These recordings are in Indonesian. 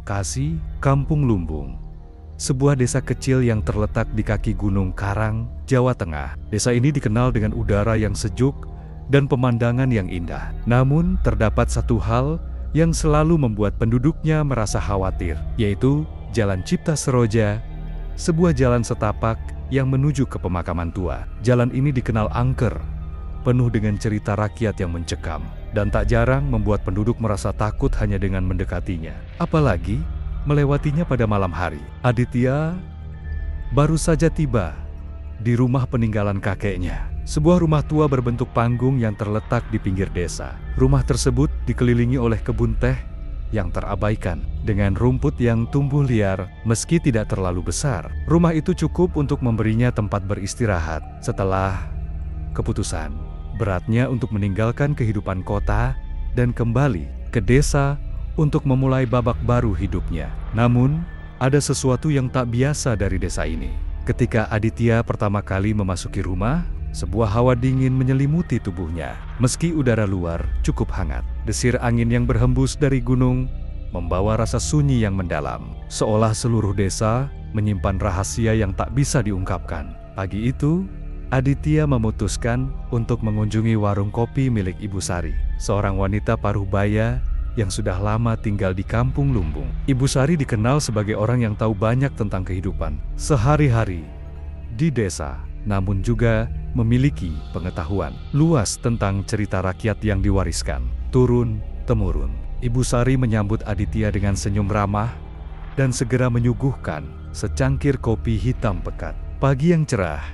lokasi Kampung Lumbung, sebuah desa kecil yang terletak di kaki Gunung Karang, Jawa Tengah. Desa ini dikenal dengan udara yang sejuk dan pemandangan yang indah. Namun, terdapat satu hal yang selalu membuat penduduknya merasa khawatir, yaitu Jalan Cipta Seroja, sebuah jalan setapak yang menuju ke pemakaman tua. Jalan ini dikenal angker, penuh dengan cerita rakyat yang mencekam, dan tak jarang membuat penduduk merasa takut hanya dengan mendekatinya. Apalagi melewatinya pada malam hari. Aditya baru saja tiba di rumah peninggalan kakeknya. Sebuah rumah tua berbentuk panggung yang terletak di pinggir desa. Rumah tersebut dikelilingi oleh kebun teh yang terabaikan dengan rumput yang tumbuh liar meski tidak terlalu besar. Rumah itu cukup untuk memberinya tempat beristirahat setelah keputusan beratnya untuk meninggalkan kehidupan kota dan kembali ke desa untuk memulai babak baru hidupnya. Namun, ada sesuatu yang tak biasa dari desa ini. Ketika Aditya pertama kali memasuki rumah, sebuah hawa dingin menyelimuti tubuhnya. Meski udara luar cukup hangat, desir angin yang berhembus dari gunung membawa rasa sunyi yang mendalam, seolah seluruh desa menyimpan rahasia yang tak bisa diungkapkan. Pagi itu, Aditya memutuskan untuk mengunjungi warung kopi milik Ibu Sari, seorang wanita paruh-baya yang sudah lama tinggal di Kampung Lumbung. Ibu Sari dikenal sebagai orang yang tahu banyak tentang kehidupan sehari-hari di desa, namun juga memiliki pengetahuan luas tentang cerita rakyat yang diwariskan turun-temurun. Ibu Sari menyambut Aditya dengan senyum ramah dan segera menyuguhkan secangkir kopi hitam pekat. Pagi yang cerah,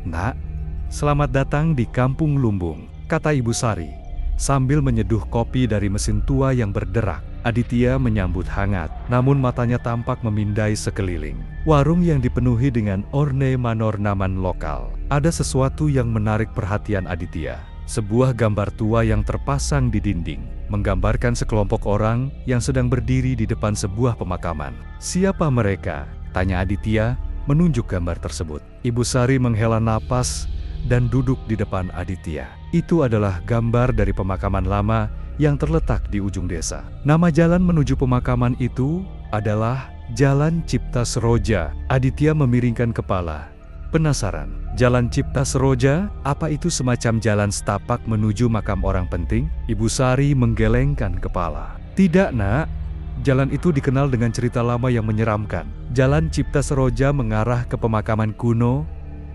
"Nak, selamat datang di Kampung Lumbung," kata Ibu Sari sambil menyeduh kopi dari mesin tua yang berderak. Aditya menyambut hangat, namun matanya tampak memindai sekeliling. Warung yang dipenuhi dengan ornamen lokal. Ada sesuatu yang menarik perhatian Aditya. Sebuah gambar tua yang terpasang di dinding, menggambarkan sekelompok orang yang sedang berdiri di depan sebuah pemakaman. "Siapa mereka?" tanya Aditya, menunjuk gambar tersebut. Ibu Sari menghela napas dan duduk di depan Aditya. Itu adalah gambar dari pemakaman lama yang terletak di ujung desa. Nama jalan menuju pemakaman itu adalah Jalan Cipta Seroja. Aditya memiringkan kepala, penasaran. Jalan Cipta Seroja, apa itu semacam jalan setapak menuju makam orang penting? Ibu Sari menggelengkan kepala. "Tidak, Nak. Jalan itu dikenal dengan cerita lama yang menyeramkan. Jalan Cipta Seroja mengarah ke pemakaman kuno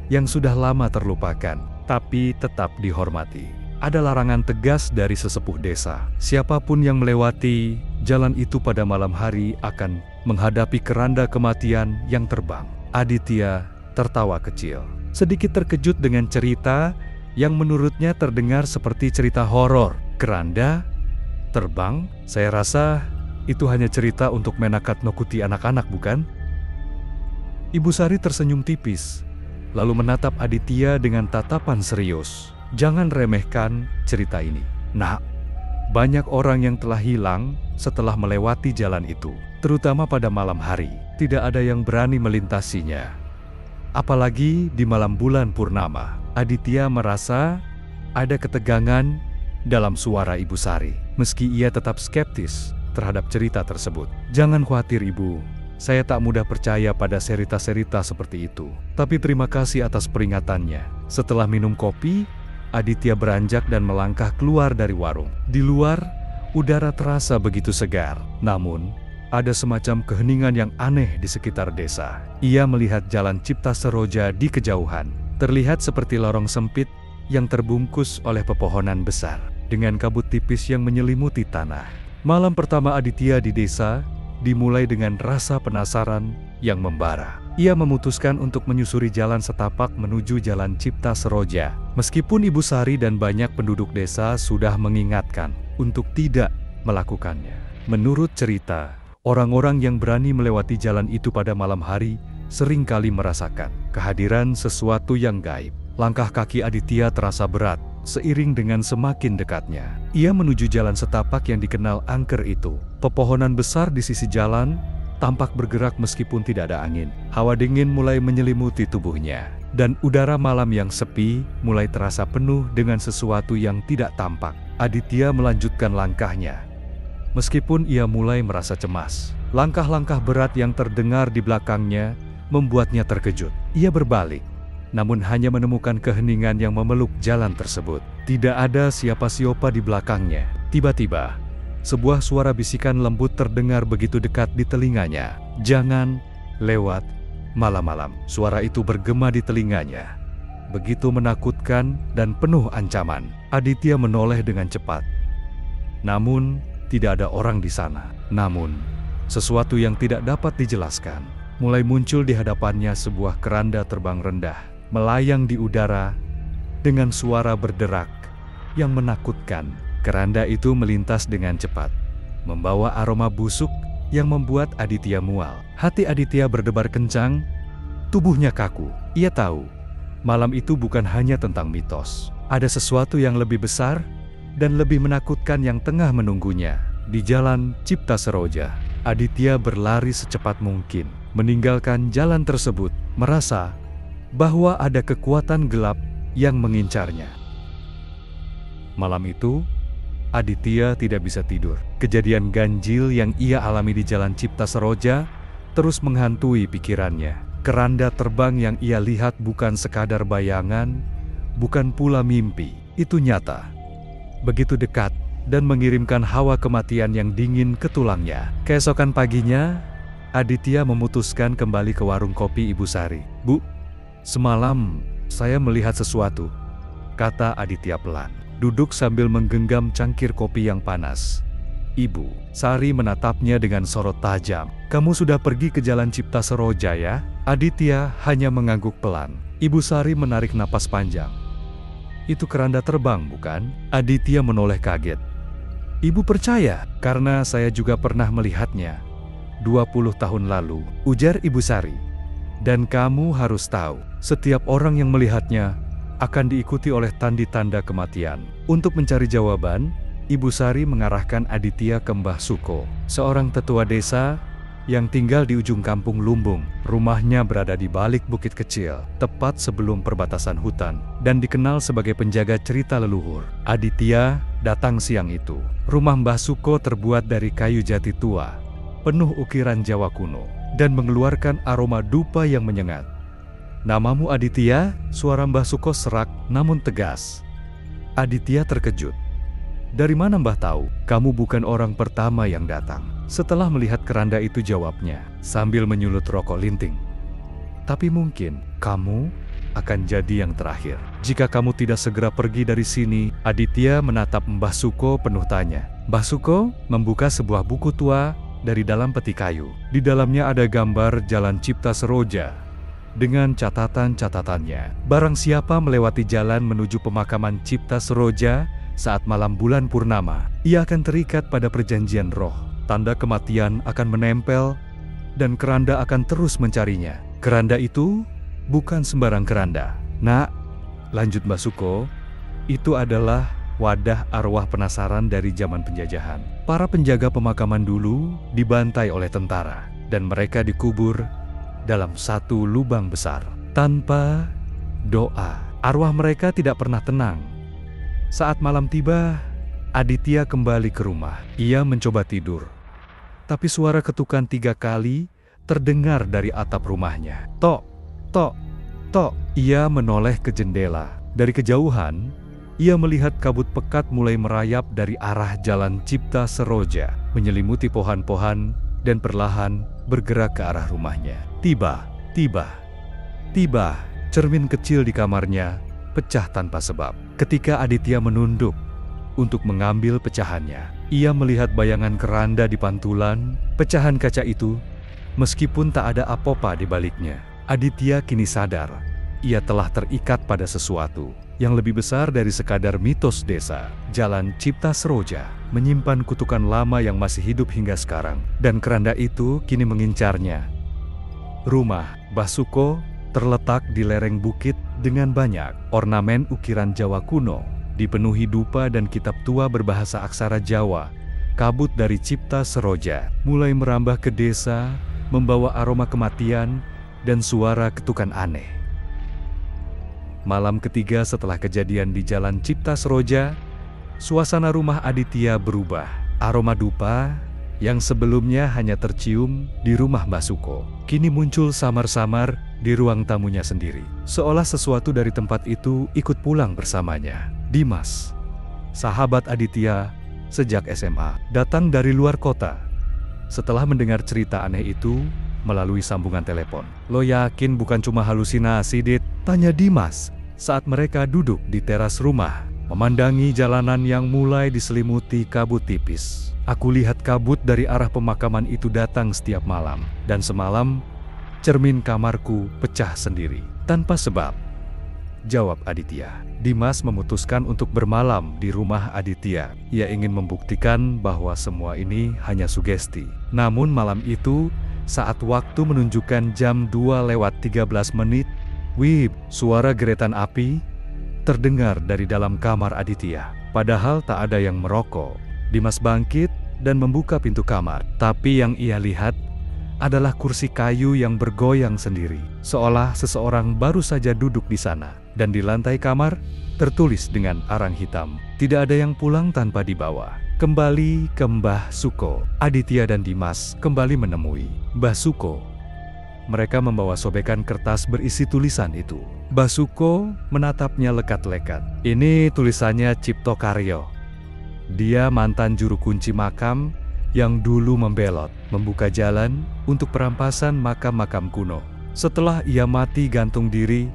yang sudah lama terlupakan, tapi tetap dihormati. Ada larangan tegas dari sesepuh desa. Siapapun yang melewati jalan itu pada malam hari akan menghadapi keranda kematian yang terbang." Aditya tertawa kecil, sedikit terkejut dengan cerita yang menurutnya terdengar seperti cerita horor. "Keranda terbang? Saya rasa itu hanya cerita untuk menakut-nakuti anak-anak, bukan?" Ibu Sari tersenyum tipis, lalu menatap Aditya dengan tatapan serius. "Jangan remehkan cerita ini, Nak. Banyak orang yang telah hilang setelah melewati jalan itu, terutama pada malam hari. Tidak ada yang berani melintasinya, apalagi di malam bulan purnama." Aditya merasa ada ketegangan dalam suara Ibu Sari, meski ia tetap skeptis terhadap cerita tersebut. "Jangan khawatir, Ibu. Saya tak mudah percaya pada cerita-cerita seperti itu. Tapi terima kasih atas peringatannya." Setelah minum kopi, Aditya beranjak dan melangkah keluar dari warung. Di luar, udara terasa begitu segar. Namun, ada semacam keheningan yang aneh di sekitar desa. Ia melihat Jalan Cipta Seroja di kejauhan. Terlihat seperti lorong sempit yang terbungkus oleh pepohonan besar, dengan kabut tipis yang menyelimuti tanah. Malam pertama Aditya di desa dimulai dengan rasa penasaran yang membara. Ia memutuskan untuk menyusuri jalan setapak menuju Jalan Cipta Seroja. Meskipun Ibu Sari dan banyak penduduk desa sudah mengingatkan untuk tidak melakukannya. Menurut cerita, orang-orang yang berani melewati jalan itu pada malam hari seringkali merasakan kehadiran sesuatu yang gaib. Langkah kaki Aditya terasa berat seiring dengan semakin dekatnya. Ia menuju jalan setapak yang dikenal angker itu. Pepohonan besar di sisi jalan tampak bergerak meskipun tidak ada angin. Hawa dingin mulai menyelimuti tubuhnya, dan udara malam yang sepi mulai terasa penuh dengan sesuatu yang tidak tampak. Aditya melanjutkan langkahnya, Meskipun ia mulai merasa cemas, langkah-langkah berat yang terdengar di belakangnya membuatnya terkejut. Ia berbalik, namun hanya menemukan keheningan yang memeluk jalan tersebut. Tidak ada siapa-siapa di belakangnya. Tiba-tiba, sebuah suara bisikan lembut terdengar begitu dekat di telinganya. "Jangan lewat malam-malam." Suara itu bergema di telinganya, begitu menakutkan dan penuh ancaman. Aditya menoleh dengan cepat. Namun, tidak ada orang di sana. Namun, sesuatu yang tidak dapat dijelaskan mulai muncul di hadapannya. Sebuah keranda terbang rendah, melayang di udara dengan suara berderak yang menakutkan. Keranda itu melintas dengan cepat, membawa aroma busuk yang membuat Aditya mual. Hati Aditya berdebar kencang, tubuhnya kaku. Ia tahu, malam itu bukan hanya tentang mitos. Ada sesuatu yang lebih besar dan lebih menakutkan yang tengah menunggunya. Di jalan Cipta Seroja, Aditya berlari secepat mungkin, meninggalkan jalan tersebut, merasa bahwa ada kekuatan gelap yang mengincarnya. Malam itu, Aditya tidak bisa tidur. Kejadian ganjil yang ia alami di jalan Cipta Seroja terus menghantui pikirannya. Keranda terbang yang ia lihat bukan sekadar bayangan, bukan pula mimpi. Itu nyata, begitu dekat, dan mengirimkan hawa kematian yang dingin ke tulangnya. Keesokan paginya, Aditya memutuskan kembali ke warung kopi Ibu Sari. "Bu, semalam saya melihat sesuatu," kata Aditya pelan, duduk sambil menggenggam cangkir kopi yang panas. Ibu Sari menatapnya dengan sorot tajam. "Kamu sudah pergi ke jalan Cipta Seroja ya?" Aditya hanya mengangguk pelan. Ibu Sari menarik napas panjang. "Itu keranda terbang, bukan?" Aditya menoleh kaget. "Ibu percaya? Karena saya juga pernah melihatnya 20 tahun lalu," ujar Ibu Sari. "Dan kamu harus tahu, setiap orang yang melihatnya akan diikuti oleh tanda-tanda kematian." Untuk mencari jawaban, Ibu Sari mengarahkan Aditya ke Mbah Suko, seorang tetua desa yang tinggal di ujung kampung Lumbung. Rumahnya berada di balik bukit kecil, tepat sebelum perbatasan hutan, dan dikenal sebagai penjaga cerita leluhur. Aditya datang siang itu. Rumah Mbah Suko terbuat dari kayu jati tua, penuh ukiran Jawa kuno, dan mengeluarkan aroma dupa yang menyengat. "Namamu Aditya?" Suara Mbah Suko serak namun tegas. Aditya terkejut. "Dari mana Mbah tahu?" "Kamu bukan orang pertama yang datang." Setelah melihat keranda itu, jawabnya sambil menyulut rokok linting. "Tapi mungkin kamu akan jadi yang terakhir jika kamu tidak segera pergi dari sini." Aditya menatap Mbah Suko penuh tanya. Mbah Suko membuka sebuah buku tua dari dalam peti kayu. Di dalamnya ada gambar jalan Cipta Seroja dengan catatan-catatannya. Barang siapa melewati jalan menuju pemakaman Cipta Seroja saat malam bulan purnama, ia akan terikat pada perjanjian roh. Tanda kematian akan menempel, dan keranda akan terus mencarinya. Keranda itu bukan sembarang keranda, Nak, lanjut Mbah Suko, itu adalah wadah arwah penasaran dari zaman penjajahan. Para penjaga pemakaman dulu dibantai oleh tentara, dan mereka dikubur dalam satu lubang besar. Tanpa doa, arwah mereka tidak pernah tenang. Saat malam tiba, Aditya kembali ke rumah. Ia mencoba tidur, tapi suara ketukan 3 kali terdengar dari atap rumahnya. "Tok, tok, tok." Ia menoleh ke jendela. Dari kejauhan, ia melihat kabut pekat mulai merayap dari arah jalan Cipta Seroja, menyelimuti pohon-pohon dan perlahan bergerak ke arah rumahnya. Tiba, cermin kecil di kamarnya pecah tanpa sebab. Ketika Aditya menunduk untuk mengambil pecahannya, ia melihat bayangan keranda di pantulan pecahan kaca itu, meskipun tak ada apa-apa di baliknya. Aditya kini sadar, ia telah terikat pada sesuatu yang lebih besar dari sekadar mitos desa. Jalan Cipta Seroja menyimpan kutukan lama yang masih hidup hingga sekarang, dan keranda itu kini mengincarnya. Rumah Mbah Suko terletak di lereng bukit dengan banyak ornamen ukiran Jawa kuno, dipenuhi dupa dan kitab tua berbahasa aksara Jawa. Kabut dari Cipta Seroja mulai merambah ke desa, membawa aroma kematian dan suara ketukan aneh. Malam ketiga setelah kejadian di jalan Cipta Seroja, suasana rumah Aditya berubah. Aroma dupa yang sebelumnya hanya tercium di rumah Mbah Suko, kini muncul samar-samar di ruang tamunya sendiri. Seolah sesuatu dari tempat itu ikut pulang bersamanya. Dimas, sahabat Aditya sejak SMA, datang dari luar kota. Setelah mendengar cerita aneh itu melalui sambungan telepon. "Lo yakin bukan cuma halusinasi, Dit?" tanya Dimas saat mereka duduk di teras rumah, memandangi jalanan yang mulai diselimuti kabut tipis. "Aku lihat kabut dari arah pemakaman itu datang setiap malam, dan semalam cermin kamarku pecah sendiri, tanpa sebab," jawab Aditya. Dimas memutuskan untuk bermalam di rumah Aditya. Ia ingin membuktikan bahwa semua ini hanya sugesti. Namun malam itu, saat waktu menunjukkan jam 2:13, wih, suara geretan api terdengar dari dalam kamar Aditya. Padahal tak ada yang merokok. Dimas bangkit dan membuka pintu kamar. Tapi yang ia lihat adalah kursi kayu yang bergoyang sendiri, seolah seseorang baru saja duduk di sana. Dan di lantai kamar tertulis dengan arang hitam, "Tidak ada yang pulang tanpa dibawa." Kembali ke Mbah Suko, Aditya dan Dimas kembali menemui Mbah Suko. Mereka membawa sobekan kertas berisi tulisan itu. Mbah Suko menatapnya lekat-lekat. "Ini tulisannya Cipto Karyo. Dia mantan juru kunci makam yang dulu membelot, membuka jalan untuk perampasan makam-makam kuno. Setelah ia mati gantung diri,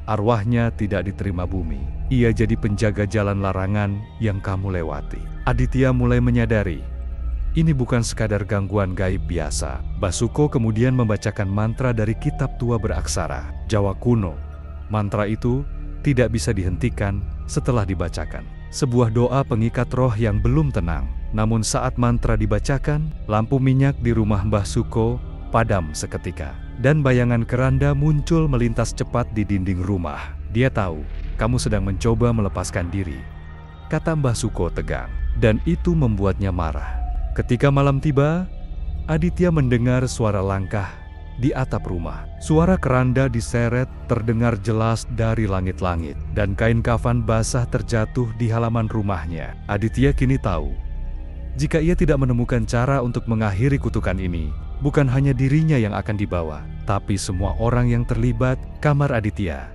arwahnya tidak diterima bumi. Ia jadi penjaga jalan larangan yang kamu lewati." Aditya mulai menyadari, ini bukan sekadar gangguan gaib biasa. Mbah Suko kemudian membacakan mantra dari kitab tua beraksara Jawa kuno. Mantra itu tidak bisa dihentikan setelah dibacakan. Sebuah doa pengikat roh yang belum tenang. Namun saat mantra dibacakan, lampu minyak di rumah Mbah Suko padam seketika. Dan bayangan keranda muncul melintas cepat di dinding rumah. "Dia tahu, kamu sedang mencoba melepaskan diri," kata Mbah Suko tegang. Dan itu membuatnya marah. Ketika malam tiba, Aditya mendengar suara langkah di atap rumah. Suara keranda diseret terdengar jelas dari langit-langit, dan kain kafan basah terjatuh di halaman rumahnya. Aditya kini tahu, jika ia tidak menemukan cara untuk mengakhiri kutukan ini, bukan hanya dirinya yang akan dibawa, tapi semua orang yang terlibat. Kamar Aditya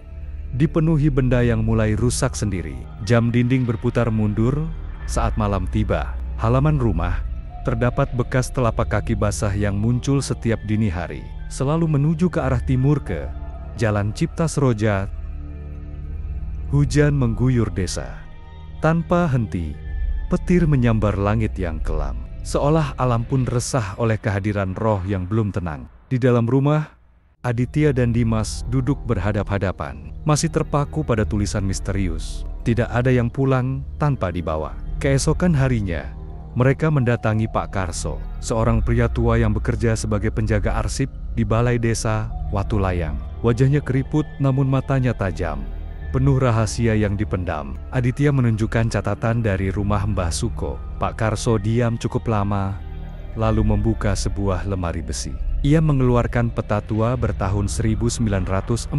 dipenuhi benda yang mulai rusak sendiri. Jam dinding berputar mundur saat malam tiba. Halaman rumah terdapat bekas telapak kaki basah yang muncul setiap dini hari, selalu menuju ke arah timur ke Jalan Cipta Seroja. Hujan mengguyur desa. Tanpa henti, petir menyambar langit yang kelam. Seolah alam pun resah oleh kehadiran roh yang belum tenang. Di dalam rumah, Aditya dan Dimas duduk berhadap-hadapan, masih terpaku pada tulisan misterius. Tidak ada yang pulang tanpa dibawa. Keesokan harinya, mereka mendatangi Pak Karso, seorang pria tua yang bekerja sebagai penjaga arsip di Balai Desa Watulayang. Wajahnya keriput namun matanya tajam, penuh rahasia yang dipendam. Aditya menunjukkan catatan dari rumah Mbah Suko. Pak Karso diam cukup lama, lalu membuka sebuah lemari besi. Ia mengeluarkan peta tua bertahun 1949.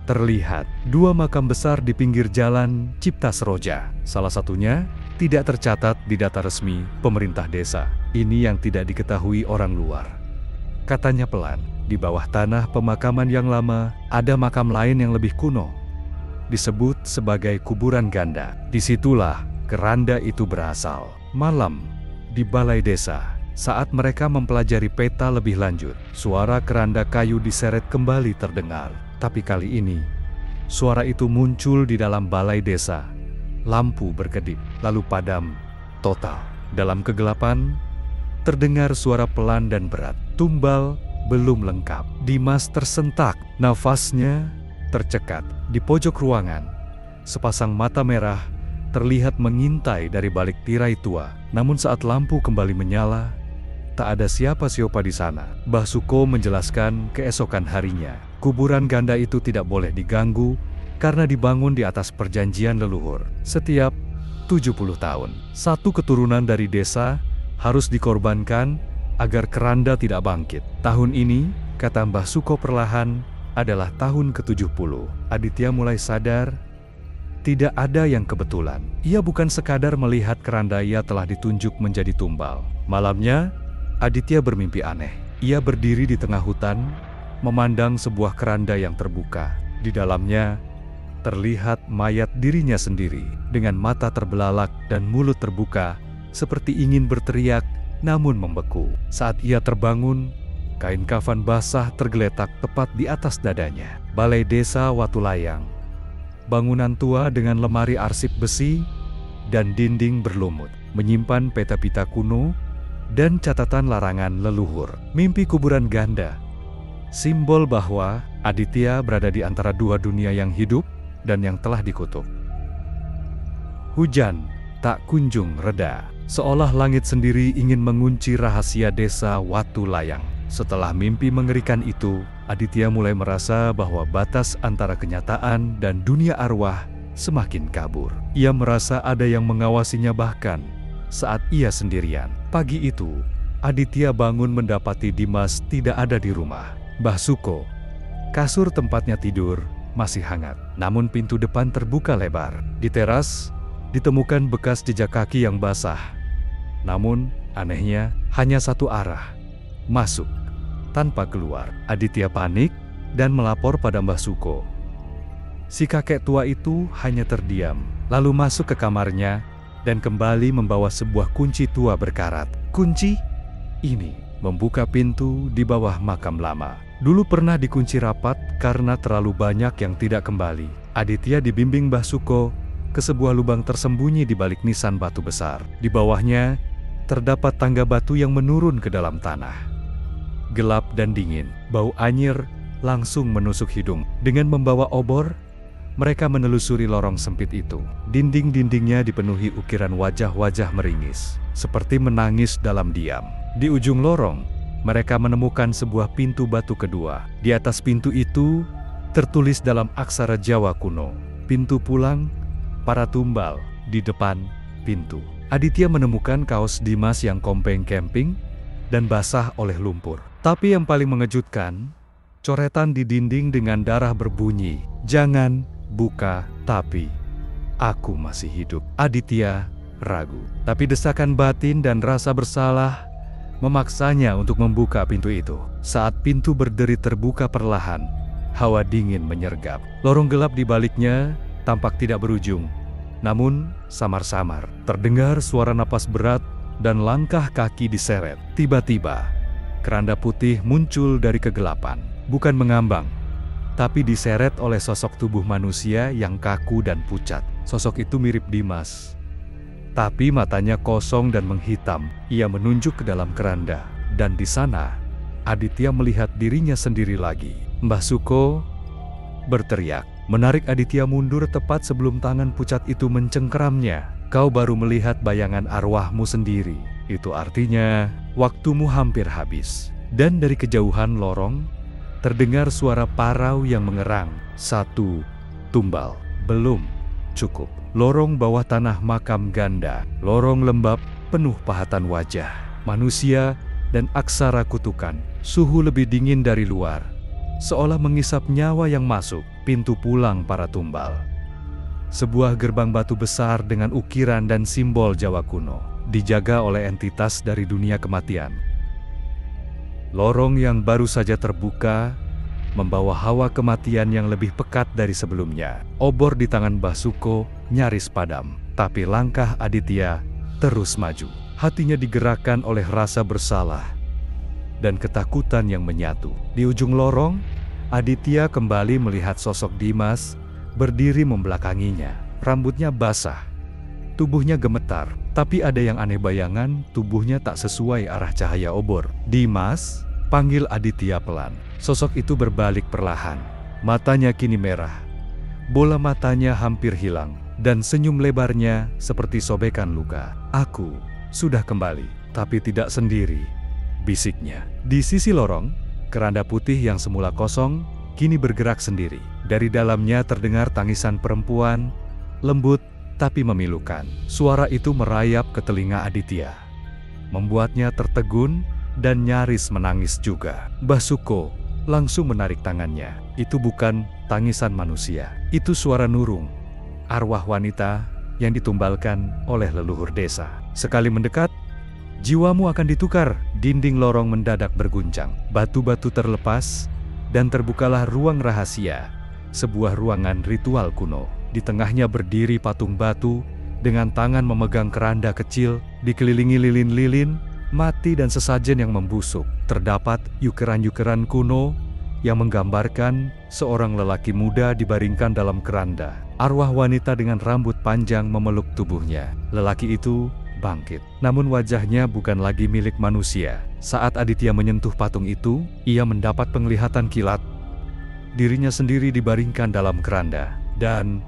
Terlihat dua makam besar di pinggir jalan Cipta Seroja. Salah satunya tidak tercatat di data resmi pemerintah desa. Ini yang tidak diketahui orang luar. Katanya pelan, di bawah tanah pemakaman yang lama, ada makam lain yang lebih kuno. Disebut sebagai kuburan ganda. Disitulah keranda itu berasal. Malam, di balai desa, saat mereka mempelajari peta lebih lanjut, suara keranda kayu diseret kembali terdengar. Tapi kali ini, suara itu muncul di dalam balai desa. Lampu berkedip, lalu padam total. Dalam kegelapan, terdengar suara pelan dan berat. Tumbal belum lengkap. Dimas tersentak, nafasnya tercekat. Di pojok ruangan, sepasang mata merah terlihat mengintai dari balik tirai tua. Namun saat lampu kembali menyala, tak ada siapa-siapa di sana. Mbah Suko menjelaskan keesokan harinya, kuburan ganda itu tidak boleh diganggu karena dibangun di atas perjanjian leluhur. Setiap 70 tahun, satu keturunan dari desa harus dikorbankan agar keranda tidak bangkit. Tahun ini, kata Mbah Suko perlahan, adalah tahun ke-70. Aditya mulai sadar, Tidak ada yang kebetulan. Ia bukan sekadar melihat keranda ia telah ditunjuk menjadi tumbal. Malamnya, Aditya bermimpi aneh. Ia berdiri di tengah hutan, memandang sebuah keranda yang terbuka. Di dalamnya, terlihat mayat dirinya sendiri, dengan mata terbelalak dan mulut terbuka, seperti ingin berteriak, namun membeku. Saat ia terbangun, kain kafan basah tergeletak tepat di atas dadanya. Balai Desa Watulayang. Bangunan tua dengan lemari arsip besi dan dinding berlumut, menyimpan peta-peta kuno dan catatan larangan leluhur. Mimpi kuburan ganda, simbol bahwa Aditya berada di antara dua dunia yang hidup dan yang telah dikutuk. Hujan tak kunjung reda, seolah langit sendiri ingin mengunci rahasia Desa Watulayang. Setelah mimpi mengerikan itu, Aditya mulai merasa bahwa batas antara kenyataan dan dunia arwah semakin kabur. Ia merasa ada yang mengawasinya bahkan saat ia sendirian. Pagi itu, Aditya bangun mendapati Dimas tidak ada di rumah. Mbah Suko, kasur tempatnya tidur, masih hangat. Namun pintu depan terbuka lebar. Di teras, ditemukan bekas jejak kaki yang basah. Namun, anehnya, hanya satu arah. Masuk, tanpa keluar. Aditya panik dan melapor pada Mbah Suko. Si kakek tua itu hanya terdiam, lalu masuk ke kamarnya dan kembali membawa sebuah kunci tua berkarat. Kunci ini membuka pintu di bawah makam lama. Dulu pernah dikunci rapat karena terlalu banyak yang tidak kembali. Aditya dibimbing Mbah Suko ke sebuah lubang tersembunyi di balik nisan batu besar. Di bawahnya terdapat tangga batu yang menurun ke dalam tanah. Gelap dan dingin, bau anyir langsung menusuk hidung. Dengan membawa obor, mereka menelusuri lorong sempit itu. Dinding-dindingnya dipenuhi ukiran wajah-wajah meringis, seperti menangis dalam diam. Di ujung lorong, mereka menemukan sebuah pintu batu kedua. Di atas pintu itu, tertulis dalam aksara Jawa kuno, "Pintu pulang, para tumbal." Di depan pintu, Aditya menemukan kaos Dimas yang kompeng-kemping dan basah oleh lumpur. Tapi yang paling mengejutkan, coretan di dinding dengan darah berbunyi, "Jangan buka, tapi aku masih hidup." Aditya ragu, tapi desakan batin dan rasa bersalah memaksanya untuk membuka pintu itu. Saat pintu berderi terbuka perlahan, hawa dingin menyergap. Lorong gelap di baliknya tampak tidak berujung, namun samar-samar terdengar suara napas berat dan langkah kaki diseret. Tiba-tiba, keranda putih muncul dari kegelapan. Bukan mengambang, tapi diseret oleh sosok tubuh manusia yang kaku dan pucat. Sosok itu mirip Dimas, tapi matanya kosong dan menghitam. Ia menunjuk ke dalam keranda, dan di sana, Aditya melihat dirinya sendiri lagi. Mbah Suko berteriak, menarik Aditya mundur tepat sebelum tangan pucat itu mencengkeramnya. "Kau baru melihat bayangan arwahmu sendiri. Itu artinya, waktumu hampir habis." Dan dari kejauhan lorong, terdengar suara parau yang mengerang. "Satu tumbal, belum cukup." Lorong bawah tanah makam ganda, lorong lembab penuh pahatan wajah manusia dan aksara kutukan. Suhu lebih dingin dari luar, seolah mengisap nyawa yang masuk. Pintu pulang para tumbal. Sebuah gerbang batu besar dengan ukiran dan simbol Jawa kuno, dijaga oleh entitas dari dunia kematian. Lorong yang baru saja terbuka membawa hawa kematian yang lebih pekat dari sebelumnya. Obor di tangan Mbah Suko nyaris padam, tapi langkah Aditya terus maju. Hatinya digerakkan oleh rasa bersalah dan ketakutan yang menyatu. Di ujung lorong, Aditya kembali melihat sosok Dimas berdiri membelakanginya. Rambutnya basah, tubuhnya gemetar, tapi ada yang aneh, bayangan tubuhnya tak sesuai arah cahaya obor. "Dimas," panggil Aditya pelan. Sosok itu berbalik perlahan. Matanya kini merah, bola matanya hampir hilang, dan senyum lebarnya seperti sobekan luka. "Aku sudah kembali, tapi tidak sendiri," bisiknya. Di sisi lorong, keranda putih yang semula kosong kini bergerak sendiri. Dari dalamnya terdengar tangisan perempuan, lembut tapi memilukan. Suara itu merayap ke telinga Aditya, membuatnya tertegun dan nyaris menangis juga. Mbah Suko langsung menarik tangannya. "Itu bukan tangisan manusia, itu suara nurung. arwah wanita yang ditumbalkan oleh leluhur desa. Sekali mendekat, jiwamu akan ditukar. Dinding lorong mendadak berguncang. Batu-batu terlepas dan terbukalah ruang rahasia. Sebuah ruangan ritual kuno. Di tengahnya berdiri patung batu dengan tangan memegang keranda kecil, dikelilingi lilin-lilin mati dan sesajen yang membusuk. Terdapat yukeran-yukeran kuno yang menggambarkan seorang lelaki muda dibaringkan dalam keranda. Arwah wanita dengan rambut panjang memeluk tubuhnya. Lelaki itu bangkit, namun wajahnya bukan lagi milik manusia. Saat Aditya menyentuh patung itu, ia mendapat penglihatan kilat. Dirinya sendiri dibaringkan dalam keranda, dan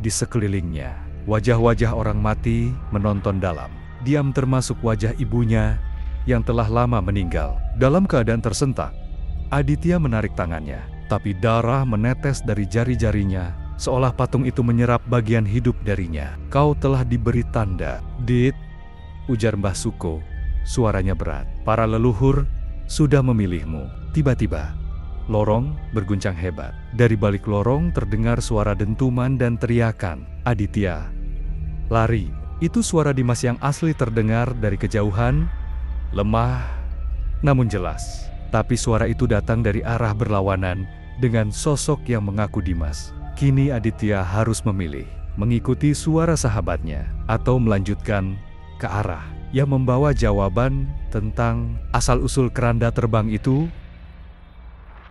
di sekelilingnya, wajah-wajah orang mati menonton dalam diam, termasuk wajah ibunya yang telah lama meninggal. Dalam keadaan tersentak, Aditya menarik tangannya, tapi darah menetes dari jari-jarinya, seolah patung itu menyerap bagian hidup darinya. "Kau telah diberi tanda, Dit," ujar Mbah Suko, suaranya berat. "Para leluhur sudah memilihmu." Tiba-tiba, lorong berguncang hebat. Dari balik lorong terdengar suara dentuman dan teriakan. "Aditya, lari!" Itu suara Dimas yang asli terdengar dari kejauhan, lemah namun jelas. Tapi suara itu datang dari arah berlawanan dengan sosok yang mengaku Dimas. Kini Aditya harus memilih, mengikuti suara sahabatnya atau melanjutkan ke arah yang membawa jawaban tentang asal-usul keranda terbang itu.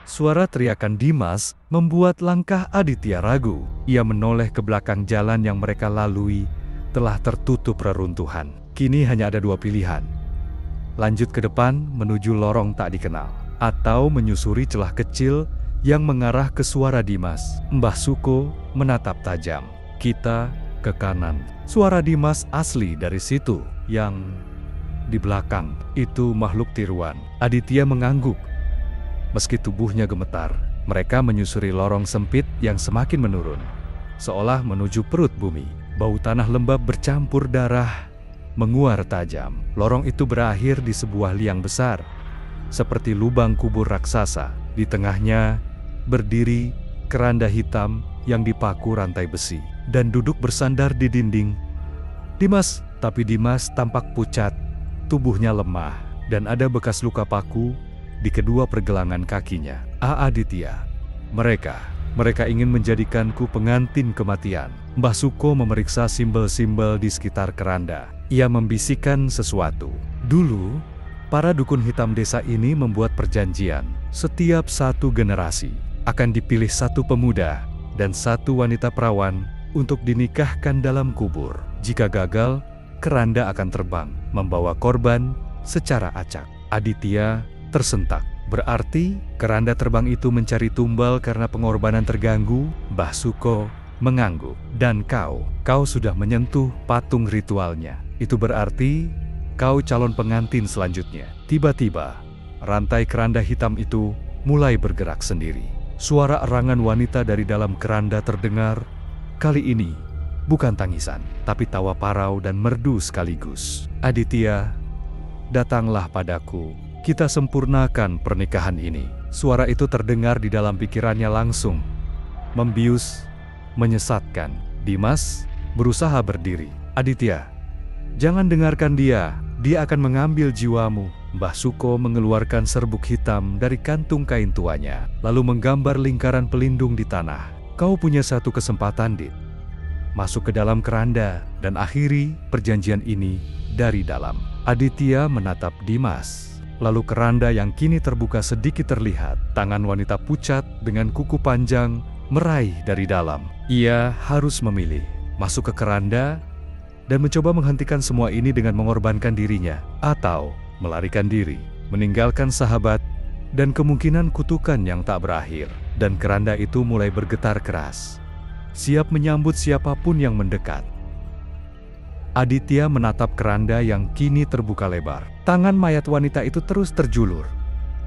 Suara teriakan Dimas membuat langkah Aditya ragu. Ia menoleh ke belakang. Jalan yang mereka lalui telah tertutup reruntuhan. Kini hanya ada dua pilihan. Lanjut ke depan menuju lorong tak dikenal, atau menyusuri celah kecil yang mengarah ke suara Dimas. Mbah Suko menatap tajam. "Kita ke kanan." Suara Dimas asli dari situ. Yang di belakang itu makhluk tiruan. Aditya mengangguk. Meski tubuhnya gemetar, mereka menyusuri lorong sempit yang semakin menurun, seolah menuju perut bumi. Bau tanah lembab bercampur darah menguar tajam. Lorong itu berakhir di sebuah liang besar, seperti lubang kubur raksasa. Di tengahnya berdiri keranda hitam yang dipaku rantai besi dan duduk bersandar di dinding. Tapi Dimas tampak pucat, tubuhnya lemah, dan ada bekas luka paku di kedua pergelangan kakinya. Aditya, mereka ingin menjadikanku pengantin kematian." Mbah Suko memeriksa simbol-simbol di sekitar keranda. Ia membisikkan sesuatu. Dulu, para dukun hitam desa ini membuat perjanjian. Setiap satu generasi akan dipilih satu pemuda dan satu wanita perawan untuk dinikahkan dalam kubur. Jika gagal, keranda akan terbang, membawa korban secara acak. Aditya tersentak. Berarti keranda terbang itu mencari tumbal karena pengorbanan terganggu. Mbah Suko mengangguk. "Dan kau sudah menyentuh patung ritualnya. Itu berarti kau calon pengantin selanjutnya." Tiba-tiba, rantai keranda hitam itu mulai bergerak sendiri. Suara erangan wanita dari dalam keranda terdengar. Kali ini bukan tangisan, tapi tawa parau dan merdu sekaligus. "Aditya, datanglah padaku. Kita sempurnakan pernikahan ini." Suara itu terdengar di dalam pikirannya langsung, membius, menyesatkan. Dimas berusaha berdiri. "Aditya, jangan dengarkan dia. Dia akan mengambil jiwamu." Mbah Suko mengeluarkan serbuk hitam dari kantung kain tuanya, lalu menggambar lingkaran pelindung di tanah. "Kau punya satu kesempatan, Dit. Masuk ke dalam keranda dan akhiri perjanjian ini dari dalam." Aditya menatap Dimas. Lalu keranda yang kini terbuka sedikit terlihat. Tangan wanita pucat dengan kuku panjang meraih dari dalam. Ia harus memilih, masuk ke keranda dan mencoba menghentikan semua ini dengan mengorbankan dirinya, atau melarikan diri, meninggalkan sahabat, dan kemungkinan kutukan yang tak berakhir. Dan keranda itu mulai bergetar keras, siap menyambut siapapun yang mendekat. Aditya menatap keranda yang kini terbuka lebar. Tangan mayat wanita itu terus terjulur,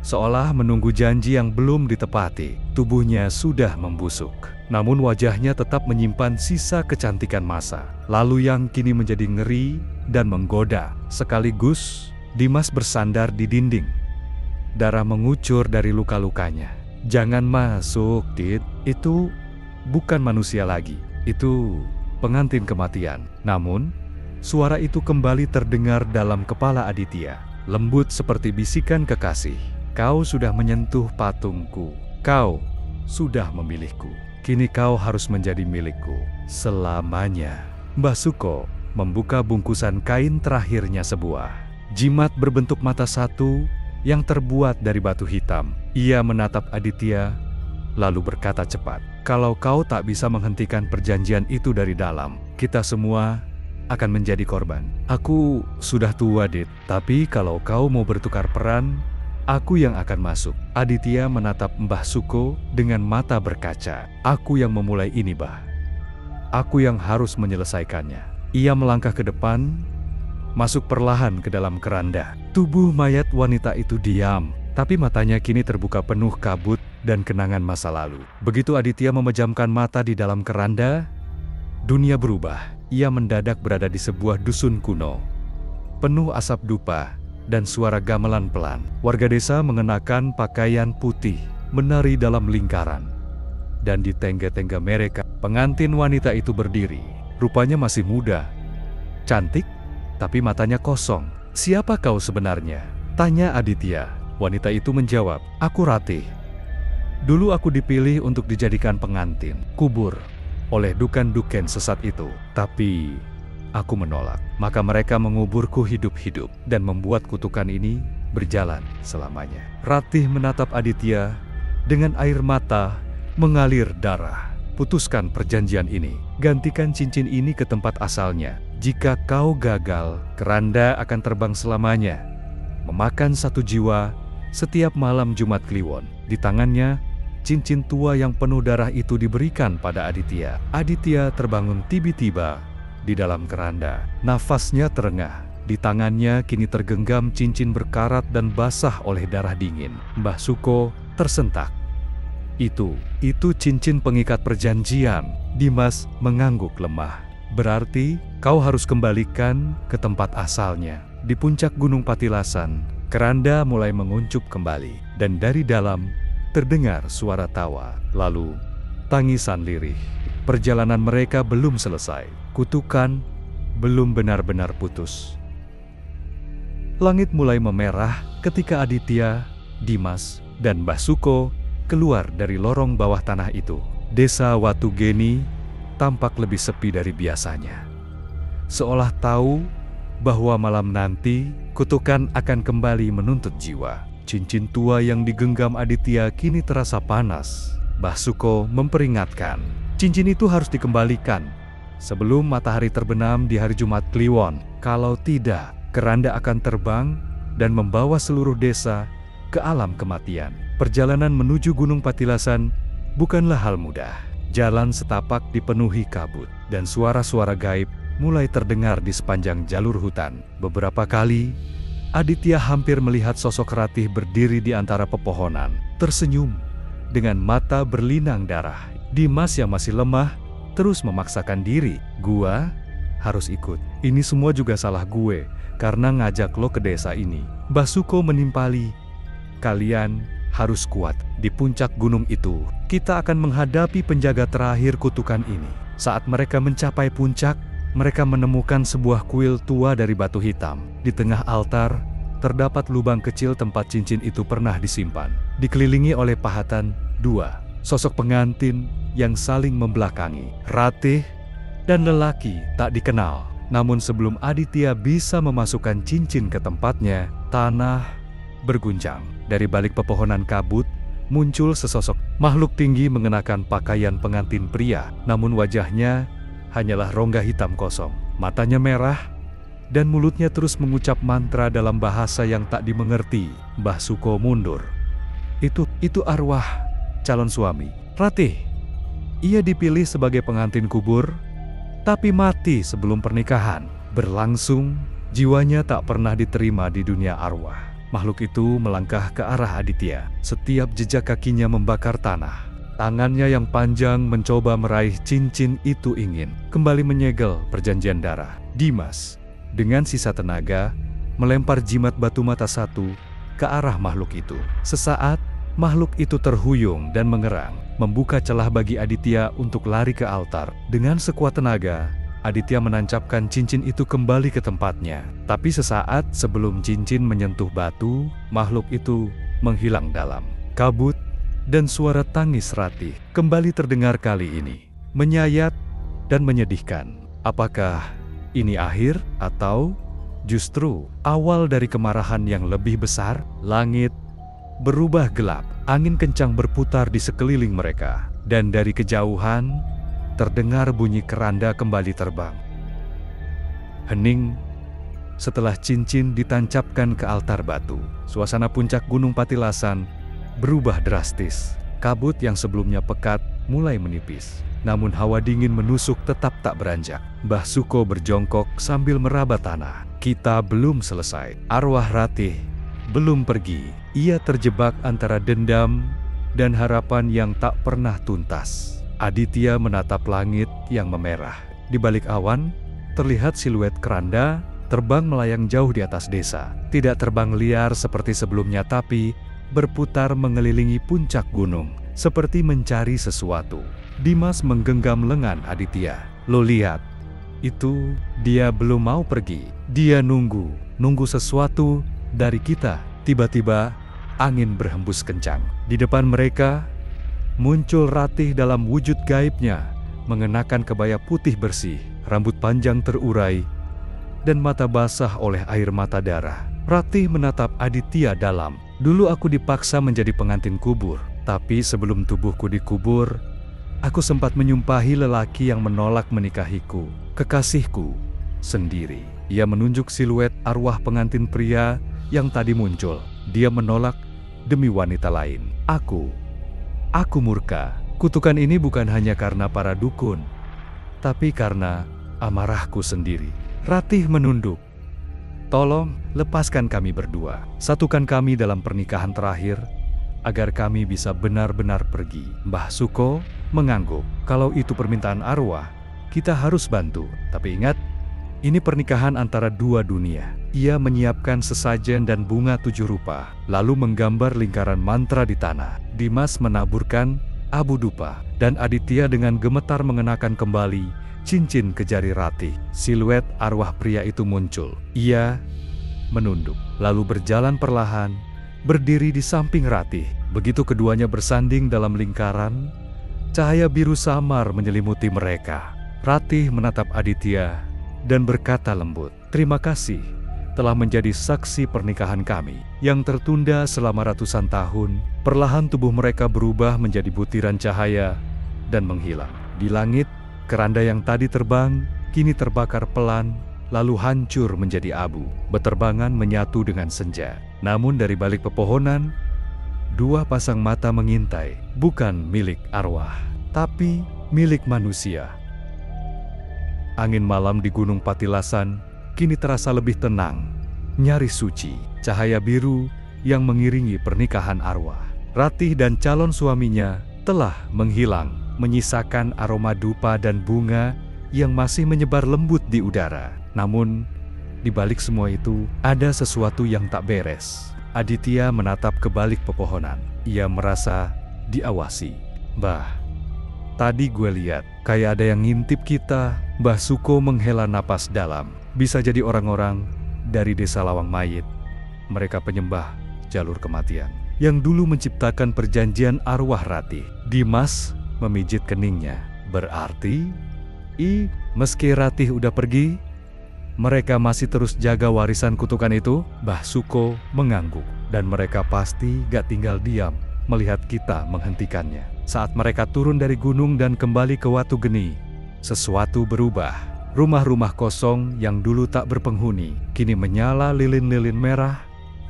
seolah menunggu janji yang belum ditepati. Tubuhnya sudah membusuk, namun wajahnya tetap menyimpan sisa kecantikan masa lalu yang kini menjadi ngeri dan menggoda. Sekaligus, Dimas bersandar di dinding. Darah mengucur dari luka-lukanya. "Jangan masuk, Dit. Itu bukan manusia lagi. Itu pengantin kematian. Namun, suara itu kembali terdengar dalam kepala Aditya, lembut seperti bisikan kekasih. Kau sudah menyentuh patungku. Kau sudah memilihku. Kini kau harus menjadi milikku selamanya. Mbah Suko membuka bungkusan kain terakhirnya, sebuah jimat berbentuk mata satu yang terbuat dari batu hitam. Ia menatap Aditya, lalu berkata cepat, "Kalau kau tak bisa menghentikan perjanjian itu dari dalam, kita semua akan menjadi korban." "Aku sudah tua, Dit, tapi kalau kau mau bertukar peran, aku yang akan masuk." Aditya menatap Mbah Suko dengan mata berkaca. "Aku yang memulai ini, Bah. Aku yang harus menyelesaikannya." Ia melangkah ke depan, masuk perlahan ke dalam keranda. Tubuh mayat wanita itu diam, tapi matanya kini terbuka penuh kabut dan kenangan masa lalu. Begitu Aditya memejamkan mata di dalam keranda, dunia berubah. Ia mendadak berada di sebuah dusun kuno, penuh asap dupa dan suara gamelan pelan. Warga desa mengenakan pakaian putih, menari dalam lingkaran. Dan di tengga-tengga mereka, pengantin wanita itu berdiri. Rupanya masih muda, cantik, tapi matanya kosong. "Siapa kau sebenarnya?" tanya Aditya. Wanita itu menjawab, "Aku Ratih. Dulu aku dipilih untuk dijadikan pengantin, kubur oleh dukan-duken sesat itu. Tapi aku menolak. Maka mereka menguburku hidup-hidup dan membuat kutukan ini berjalan selamanya." Ratih menatap Aditya dengan air mata mengalir darah. "Putuskan perjanjian ini. Gantikan cincin ini ke tempat asalnya. Jika kau gagal, keranda akan terbang selamanya, memakan satu jiwa setiap malam Jumat Kliwon." Di tangannya, cincin tua yang penuh darah itu diberikan pada Aditya. Aditya terbangun tiba-tiba di dalam keranda. Nafasnya terengah. Di tangannya kini tergenggam cincin berkarat dan basah oleh darah dingin. Mbah Suko tersentak. Itu cincin pengikat perjanjian." Dimas mengangguk lemah. "Berarti kau harus kembalikan ke tempat asalnya." Di puncak Gunung Patilasan, keranda mulai menguncup kembali. Dan dari dalam terdengar suara tawa, lalu tangisan lirih. Perjalanan mereka belum selesai. Kutukan belum benar-benar putus. Langit mulai memerah ketika Aditya, Dimas, dan Mbah Suko keluar dari lorong bawah tanah itu. Desa Watugeni tampak lebih sepi dari biasanya. Seolah tahu bahwa malam nanti kutukan akan kembali menuntut jiwa. Cincin tua yang digenggam Aditya kini terasa panas. Mbah Suko memperingatkan, cincin itu harus dikembalikan sebelum matahari terbenam di hari Jumat Kliwon. Kalau tidak, keranda akan terbang dan membawa seluruh desa ke alam kematian. Perjalanan menuju Gunung Patilasan bukanlah hal mudah. Jalan setapak dipenuhi kabut, dan suara-suara gaib mulai terdengar di sepanjang jalur hutan. Beberapa kali, Aditya hampir melihat sosok Ratih berdiri di antara pepohonan, tersenyum dengan mata berlinang darah. Dimas yang masih lemah terus memaksakan diri. "Gua harus ikut. Ini semua juga salah gue karena ngajak lo ke desa ini." Mbah Suko menimpali, "Kalian harus kuat. Di puncak gunung itu, kita akan menghadapi penjaga terakhir kutukan ini." Saat mereka mencapai puncak, mereka menemukan sebuah kuil tua dari batu hitam. Di tengah altar, terdapat lubang kecil tempat cincin itu pernah disimpan. Dikelilingi oleh pahatan dua sosok pengantin yang saling membelakangi. Ratih dan lelaki tak dikenal. Namun sebelum Aditya bisa memasukkan cincin ke tempatnya, tanah berguncang. Dari balik pepohonan kabut, muncul sesosok makhluk tinggi mengenakan pakaian pengantin pria. Namun wajahnya hanyalah rongga hitam kosong. Matanya merah, dan mulutnya terus mengucap mantra dalam bahasa yang tak dimengerti. Mbah Suko mundur. Itu arwah calon suami, Ratih. Ia dipilih sebagai pengantin kubur, tapi mati sebelum pernikahan berlangsung. Jiwanya tak pernah diterima di dunia arwah. Makhluk itu melangkah ke arah Aditya. Setiap jejak kakinya membakar tanah. Tangannya yang panjang mencoba meraih cincin itu, ingin kembali menyegel perjanjian darah. Dimas, dengan sisa tenaga, melempar jimat batu mata satu ke arah makhluk itu. Sesaat, makhluk itu terhuyung dan mengerang. membuka celah bagi Aditya untuk lari ke altar. Dengan sekuat tenaga, Aditya menancapkan cincin itu kembali ke tempatnya. Tapi sesaat sebelum cincin menyentuh batu, makhluk itu menghilang dalam kabut, dan suara tangis Ratih kembali terdengar kali ini. Menyayat dan menyedihkan. Apakah ini akhir atau justru awal dari kemarahan yang lebih besar? Langit berubah gelap, angin kencang berputar di sekeliling mereka, dan dari kejauhan terdengar bunyi keranda kembali terbang. Hening setelah cincin ditancapkan ke altar batu. Suasana puncak Gunung Patilasan berubah drastis. Kabut yang sebelumnya pekat mulai menipis. Namun hawa dingin menusuk tetap tak beranjak. Mbah Suko berjongkok sambil meraba tanah. Kita belum selesai. Arwah Ratih belum pergi. Ia terjebak antara dendam dan harapan yang tak pernah tuntas. Aditya menatap langit yang memerah. Di balik awan, terlihat siluet keranda terbang melayang jauh di atas desa. Tidak terbang liar seperti sebelumnya, tapi berputar mengelilingi puncak gunung, seperti mencari sesuatu. Dimas menggenggam lengan Aditya. Lo lihat, itu dia belum mau pergi. Dia nunggu sesuatu dari kita. Tiba-tiba, angin berhembus kencang. Di depan mereka, muncul Ratih dalam wujud gaibnya, mengenakan kebaya putih bersih, rambut panjang terurai, dan mata basah oleh air mata darah. Ratih menatap Aditya dalam. Dulu aku dipaksa menjadi pengantin kubur, tapi sebelum tubuhku dikubur, aku sempat menyumpahi lelaki yang menolak menikahiku, kekasihku sendiri. Ia menunjuk siluet arwah pengantin pria yang tadi muncul. Dia menolak demi wanita lain. Aku murka. Kutukan ini bukan hanya karena para dukun, tapi karena amarahku sendiri. Ratih menunduk. Tolong lepaskan kami berdua. Satukan kami dalam pernikahan terakhir, agar kami bisa benar-benar pergi. Mbah Suko mengangguk. Kalau itu permintaan arwah, kita harus bantu. Tapi ingat, ini pernikahan antara dua dunia. Ia menyiapkan sesajen dan bunga 7 rupa, lalu menggambar lingkaran mantra di tanah. Dimas menaburkan abu dupa, dan Aditya dengan gemetar mengenakan kembali cincin ke jari Ratih. Siluet arwah pria itu muncul. Ia menunduk, lalu berjalan perlahan, berdiri di samping Ratih. Begitu keduanya bersanding dalam lingkaran, cahaya biru samar menyelimuti mereka. Ratih menatap Aditya dan berkata lembut, "Terima kasih telah menjadi saksi pernikahan kami yang tertunda selama ratusan tahun." Perlahan tubuh mereka berubah menjadi butiran cahaya dan menghilang. Di langit, keranda yang tadi terbang kini terbakar pelan, lalu hancur menjadi abu. Beterbangan menyatu dengan senja. Namun dari balik pepohonan, 2 pasang mata mengintai, bukan milik arwah, tapi milik manusia. Angin malam di Gunung Patilasan kini terasa lebih tenang, nyaris suci. Cahaya biru yang mengiringi pernikahan arwah. Ratih dan calon suaminya telah menghilang, menyisakan aroma dupa dan bunga yang masih menyebar lembut di udara. Namun, di balik semua itu, ada sesuatu yang tak beres. Aditya menatap ke balik pepohonan. Ia merasa diawasi. "Mbah, tadi gue lihat kayak ada yang ngintip kita." Mbah Suko menghela napas dalam. Bisa jadi orang-orang dari desa Lawang Mayit. Mereka penyembah jalur kematian yang dulu menciptakan perjanjian arwah Ratih. Dimas memijit keningnya. Berarti, meski Ratih udah pergi, mereka masih terus jaga warisan kutukan itu? Mbah Suko mengangguk. Dan mereka pasti gak tinggal diam melihat kita menghentikannya. Saat mereka turun dari gunung dan kembali ke Watu Geni, sesuatu berubah. Rumah-rumah kosong yang dulu tak berpenghuni, kini menyala lilin-lilin merah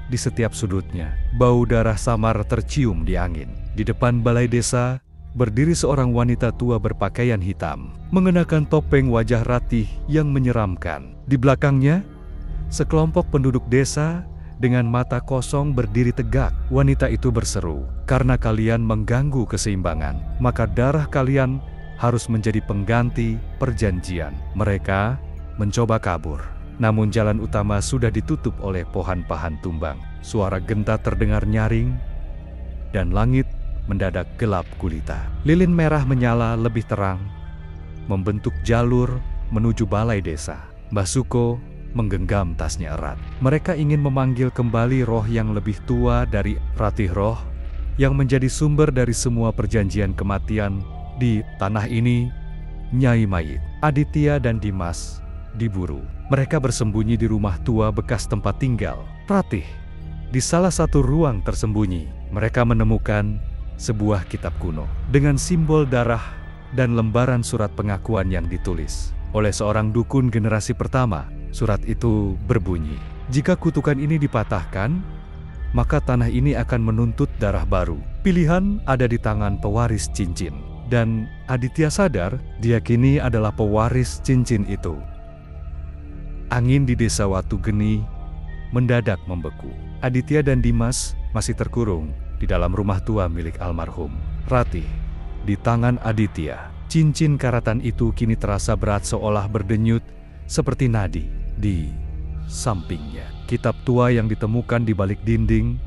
di setiap sudutnya. Bau darah samar tercium di angin. Di depan balai desa, berdiri seorang wanita tua berpakaian hitam, mengenakan topeng wajah Ratih yang menyeramkan. Di belakangnya, sekelompok penduduk desa dengan mata kosong berdiri tegak. Wanita itu berseru, "Karena kalian mengganggu keseimbangan, maka darah kalian harus menjadi pengganti perjanjian." Mereka mencoba kabur, namun jalan utama sudah ditutup oleh pohon-pohon tumbang. Suara genta terdengar nyaring, dan langit mendadak gelap gulita. Lilin merah menyala lebih terang, membentuk jalur menuju balai desa. Mbah Suko menggenggam tasnya erat. Mereka ingin memanggil kembali roh yang lebih tua dari Ratih Roh, yang menjadi sumber dari semua perjanjian kematian di tanah ini. Nyai Mayit, Aditya dan Dimas diburu. Mereka bersembunyi di rumah tua bekas tempat tinggal Ratih. Di salah satu ruang tersembunyi, mereka menemukan sebuah kitab kuno dengan simbol darah dan lembaran surat pengakuan yang ditulis oleh seorang dukun generasi pertama. Surat itu berbunyi, jika kutukan ini dipatahkan, maka tanah ini akan menuntut darah baru. Pilihan ada di tangan pewaris cincin. Dan Aditya sadar, dia kini adalah pewaris cincin itu. Angin di desa Watu Geni mendadak membeku. Aditya dan Dimas masih terkurung di dalam rumah tua milik almarhum Ratih. Di tangan Aditya, cincin karatan itu kini terasa berat seolah berdenyut seperti nadi. Di sampingnya, kitab tua yang ditemukan di balik dinding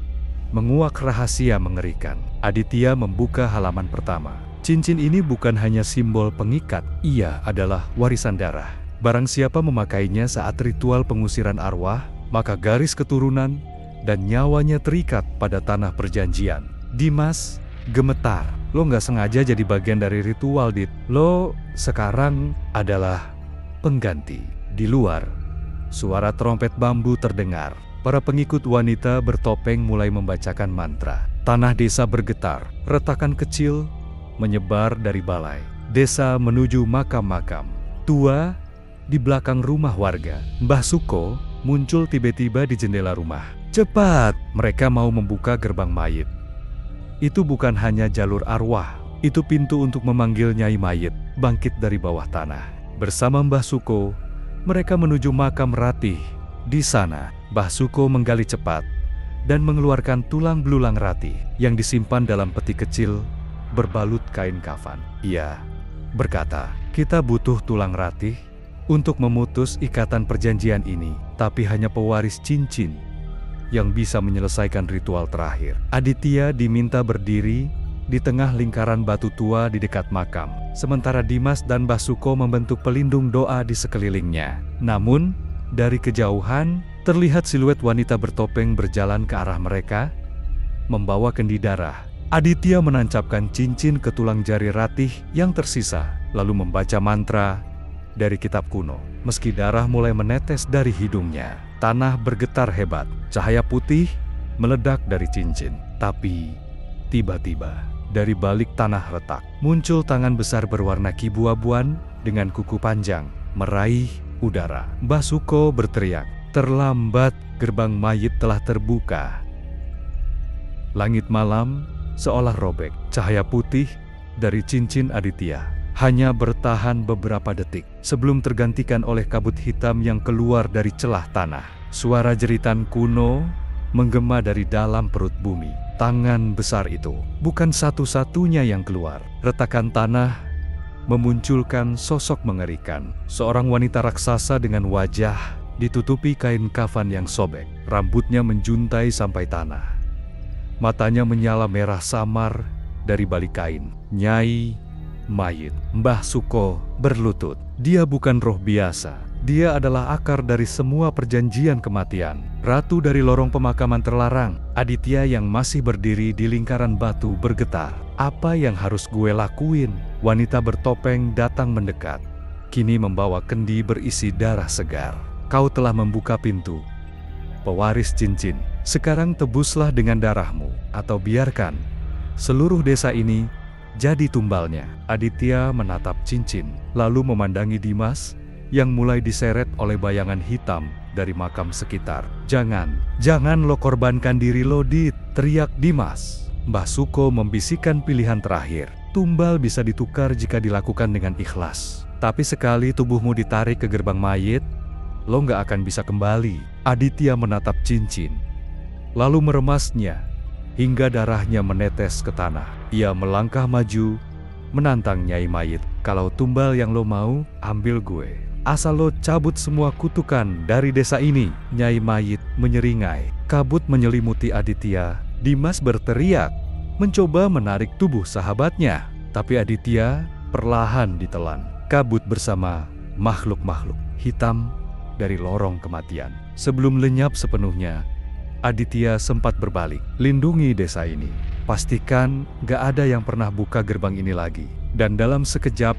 menguak rahasia mengerikan. Aditya membuka halaman pertama. Cincin ini bukan hanya simbol pengikat, ia adalah warisan darah. Barang siapa memakainya saat ritual pengusiran arwah, maka garis keturunan dan nyawanya terikat pada tanah perjanjian. Dimas gemetar. Lo nggak sengaja jadi bagian dari ritual, Dit. Lo sekarang adalah pengganti. Di luar, suara trompet bambu terdengar. Para pengikut wanita bertopeng mulai membacakan mantra. Tanah desa bergetar. Retakan kecil menyebar dari balai desa menuju makam-makam tua di belakang rumah warga. Mbah Suko muncul tiba-tiba di jendela rumah. Cepat, mereka mau membuka gerbang mayit. Itu bukan hanya jalur arwah, itu pintu untuk memanggil Nyai Mayit bangkit dari bawah tanah. Bersama Mbah Suko, mereka menuju makam Ratih. Di sana, Mbah Suko menggali cepat dan mengeluarkan tulang belulang Ratih yang disimpan dalam peti kecil berbalut kain kafan. Ia berkata, kita butuh tulang Ratih untuk memutus ikatan perjanjian ini, tapi hanya pewaris cincin yang bisa menyelesaikan ritual terakhir. Aditya diminta berdiri di tengah lingkaran batu tua di dekat makam, sementara Dimas dan Mbah Suko membentuk pelindung doa di sekelilingnya. Namun, dari kejauhan, terlihat siluet wanita bertopeng berjalan ke arah mereka, membawa kendi darah. Aditya menancapkan cincin ke tulang jari Ratih yang tersisa, lalu membaca mantra dari kitab kuno. Meski darah mulai menetes dari hidungnya, tanah bergetar hebat. Cahaya putih meledak dari cincin. Tapi, tiba-tiba, dari balik tanah retak, muncul tangan besar berwarna keabu-abuan dengan kuku panjang, meraih udara. Mbah Suko berteriak, terlambat, gerbang mayit telah terbuka. Langit malam seolah robek. Cahaya putih dari cincin Aditya hanya bertahan beberapa detik sebelum tergantikan oleh kabut hitam yang keluar dari celah tanah. Suara jeritan kuno menggema dari dalam perut bumi. Tangan besar itu bukan satu-satunya yang keluar. Retakan tanah memunculkan sosok mengerikan. Seorang wanita raksasa dengan wajah ditutupi kain kafan yang sobek. Rambutnya menjuntai sampai tanah. Matanya menyala merah samar dari balik kain. Nyai Mayit. Mbah Suko berlutut. Dia bukan roh biasa. Dia adalah akar dari semua perjanjian kematian. Ratu dari lorong pemakaman terlarang. Aditya yang masih berdiri di lingkaran batu bergetar. Apa yang harus gue lakuin? Wanita bertopeng datang mendekat. Kini membawa kendi berisi darah segar. Kau telah membuka pintu, pewaris cincin. Sekarang tebuslah dengan darahmu, atau biarkan seluruh desa ini jadi tumbalnya. Aditya menatap cincin, lalu memandangi Dimas yang mulai diseret oleh bayangan hitam dari makam sekitar. Jangan lo korbankan diri lo, Dit, teriak Dimas. Mbah Suko membisikkan pilihan terakhir. Tumbal bisa ditukar jika dilakukan dengan ikhlas. Tapi sekali tubuhmu ditarik ke gerbang mayit, lo nggak akan bisa kembali. Aditya menatap cincin, lalu meremasnya hingga darahnya menetes ke tanah. Ia melangkah maju, menantang Nyai Mayit. Kalau tumbal yang lo mau, ambil gue. Asal lo cabut semua kutukan dari desa ini. Nyai Mayit menyeringai. Kabut menyelimuti Aditya. Dimas berteriak, mencoba menarik tubuh sahabatnya. Tapi Aditya perlahan ditelan kabut bersama makhluk-makhluk hitam dari lorong kematian. Sebelum lenyap sepenuhnya, Aditya sempat berbalik. Lindungi desa ini. Pastikan gak ada yang pernah buka gerbang ini lagi. Dan dalam sekejap,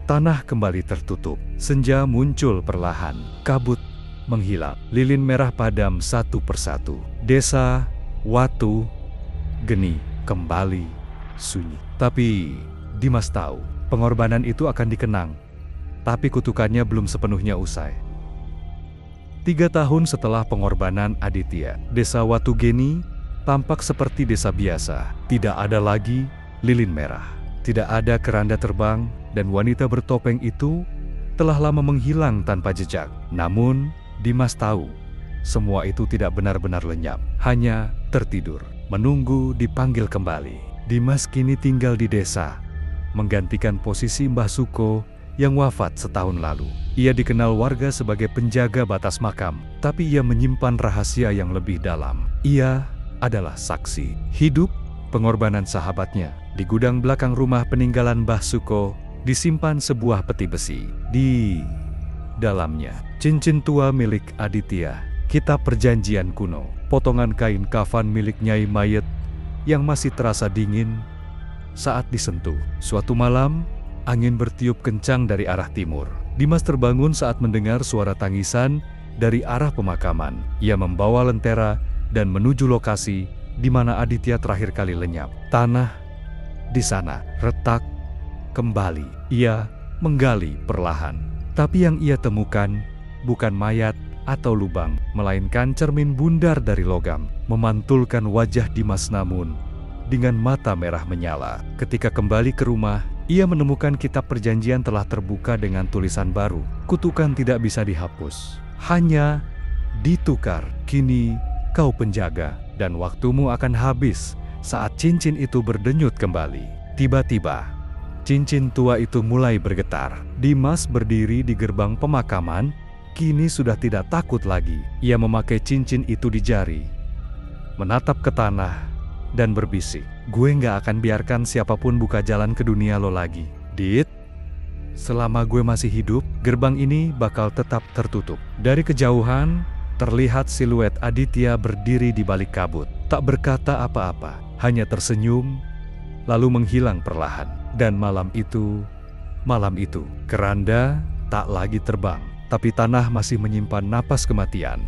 tanah kembali tertutup. Senja muncul perlahan. Kabut menghilang. Lilin merah padam satu persatu. Desa Watu Geni kembali sunyi. Tapi Dimas tahu pengorbanan itu akan dikenang. Tapi kutukannya belum sepenuhnya usai. 3 tahun setelah pengorbanan Aditya, desa Watu Geni tampak seperti desa biasa. Tidak ada lagi lilin merah. Tidak ada keranda terbang, dan wanita bertopeng itu telah lama menghilang tanpa jejak. Namun, Dimas tahu, semua itu tidak benar-benar lenyap. Hanya tertidur, menunggu dipanggil kembali. Dimas kini tinggal di desa, menggantikan posisi Mbah Suko yang wafat setahun lalu. Ia dikenal warga sebagai penjaga batas makam, tapi ia menyimpan rahasia yang lebih dalam. Ia adalah saksi hidup pengorbanan sahabatnya. Di gudang belakang rumah peninggalan Mbah Suko disimpan sebuah peti besi. Di dalamnya, cincin tua milik Aditya, kitab perjanjian kuno, potongan kain kafan milik Nyai Mayet yang masih terasa dingin saat disentuh. Suatu malam, angin bertiup kencang dari arah timur. Dimas terbangun saat mendengar suara tangisan dari arah pemakaman. Ia membawa lentera dan menuju lokasi di mana Aditya terakhir kali lenyap. Tanah di sana retak kembali. Ia menggali perlahan. Tapi yang ia temukan bukan mayat atau lubang, melainkan cermin bundar dari logam, memantulkan wajah Dimas namun dengan mata merah menyala. Ketika kembali ke rumah, ia menemukan kitab perjanjian telah terbuka dengan tulisan baru. Kutukan tidak bisa dihapus, hanya ditukar. Kini kau penjaga, dan waktumu akan habis saat cincin itu berdenyut kembali. Tiba-tiba, cincin tua itu mulai bergetar. Dimas berdiri di gerbang pemakaman, kini sudah tidak takut lagi. Ia memakai cincin itu di jari, menatap ke tanah, dan berbisik, "Gue gak akan biarkan siapapun buka jalan ke dunia lo lagi, Dit. Selama gue masih hidup, gerbang ini bakal tetap tertutup." Dari kejauhan, terlihat siluet Aditya berdiri di balik kabut. Tak berkata apa-apa, hanya tersenyum, lalu menghilang perlahan. Dan malam itu, keranda tak lagi terbang, tapi tanah masih menyimpan napas kematian.